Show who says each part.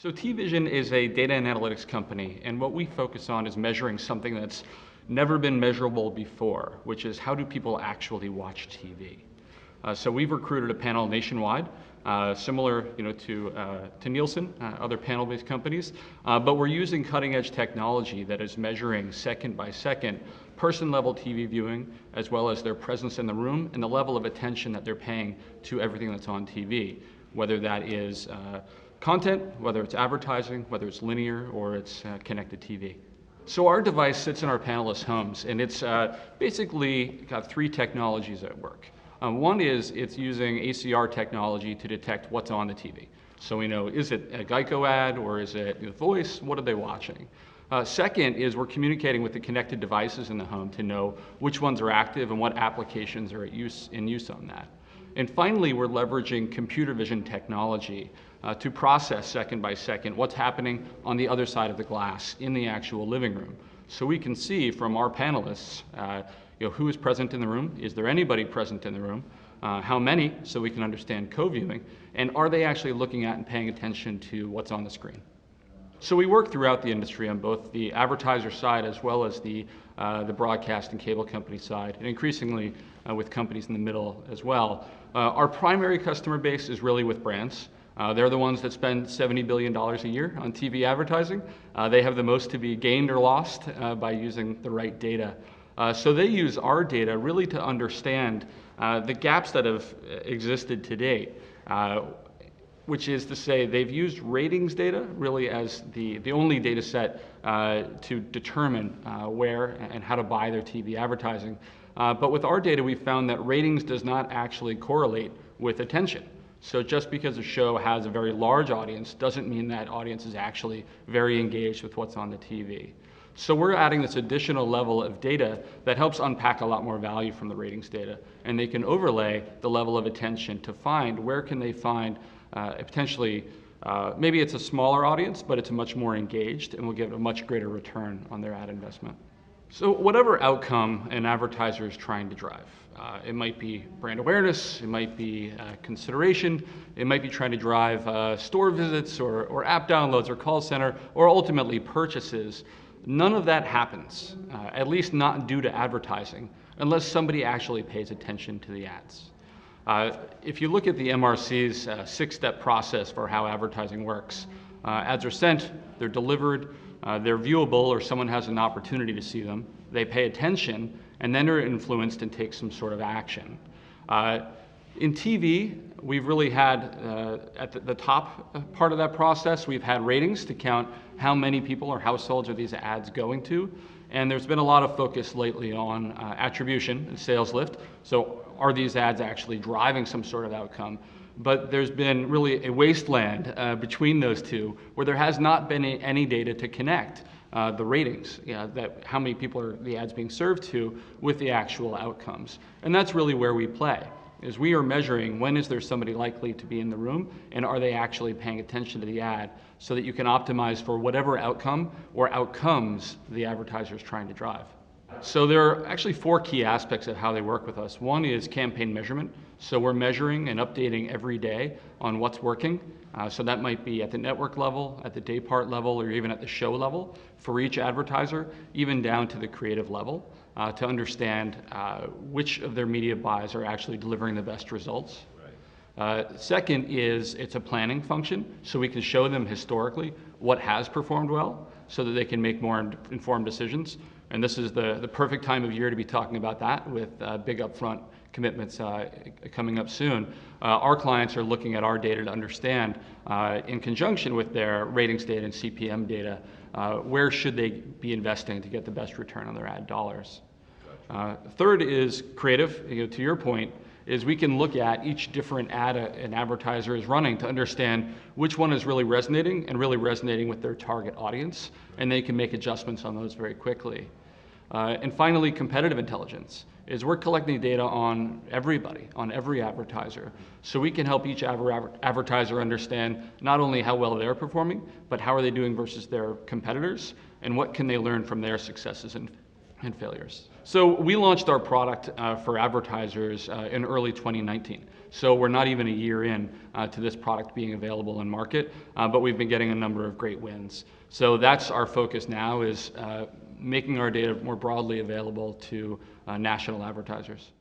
Speaker 1: So TVision is a data and analytics company, and what we focus on is measuring something that's never been measurable before, which is how do people actually watch TV. So we've recruited a panel nationwide, similar to Nielsen, other panel-based companies, but we're using cutting-edge technology that is measuring second by second person-level TV viewing, as well as their presence in the room and the level of attention that they're paying to everything that's on TV, whether that is content, whether it's advertising, whether it's linear or it's connected TV. So our device sits in our panelists' homes, and it's basically got three technologies at work. One is it's using ACR technology to detect what's on the TV. So we know, is it a Geico ad or is it voice? What are they watching? Second is we're communicating with the connected devices in the home to know which ones are active and what applications are in use on that. And finally, we're leveraging computer vision technology to process second by second what's happening on the other side of the glass in the actual living room. So we can see from our panelists who is present in the room, is there anybody present in the room, how many, so we can understand co-viewing, and are they actually looking at and paying attention to what's on the screen. So we work throughout the industry on both the advertiser side as well as the broadcast and cable company side, and increasingly with companies in the middle as well. Our primary customer base is really with brands. They're the ones that spend $70 billion a year on TV advertising. They have the most to be gained or lost by using the right data. So they use our data really to understand the gaps that have existed to date, which is to say they've used ratings data really as the only data set to determine where and how to buy their TV advertising. But with our data, we found that ratings does not actually correlate with attention. So just because a show has a very large audience doesn't mean that audience is actually very engaged with what's on the TV. So we're adding this additional level of data that helps unpack a lot more value from the ratings data, and they can overlay the level of attention to find where can they find potentially, maybe it's a smaller audience, but it's much more engaged and will give a much greater return on their ad investment. So whatever outcome an advertiser is trying to drive, it might be brand awareness, it might be consideration, it might be trying to drive store visits or app downloads or call center, or ultimately purchases. None of that happens, at least not due to advertising, unless somebody actually pays attention to the ads. If you look at the MRC's six-step process for how advertising works, ads are sent, they're delivered, they're viewable or someone has an opportunity to see them, they pay attention, and then they're influenced and take some sort of action. In TV, we've really had, at the top part of that process, we've had ratings to count how many people or households are these ads going to, and there's been a lot of focus lately on attribution and sales lift. So are these ads actually driving some sort of outcome? But there's been really a wasteland between those two where there has not been any data to connect the ratings, that how many people are the ads being served to with the actual outcomes. And that's really where we play, is we are measuring when is there somebody likely to be in the room and are they actually paying attention to the ad so that you can optimize for whatever outcome or outcomes the advertiser is trying to drive. So there are actually four key aspects of how they work with us. One is campaign measurement. So we're measuring and updating every day on what's working. So that might be at the network level, at the day part level, or even at the show level for each advertiser, even down to the creative level, to understand which of their media buys are actually delivering the best results. Second is it's a planning function, so we can show them historically what has performed well so that they can make more informed decisions. And this is the perfect time of year to be talking about that with big upfront commitments coming up soon. Our clients are looking at our data to understand, in conjunction with their ratings data and CPM data, where should they be investing to get the best return on their ad dollars. Third is creative. To your point, is we can look at each different ad an advertiser is running to understand which one is really resonating with their target audience, and they can make adjustments on those very quickly. And finally, competitive intelligence is we're collecting data on everybody, on every advertiser, so we can help each advertiser understand not only how well they're performing, but how are they doing versus their competitors, and what can they learn from their successes and failures. So we launched our product for advertisers in early 2019. So we're not even a year in to this product being available in market, but we've been getting a number of great wins. So that's our focus now, is making our data more broadly available to national advertisers.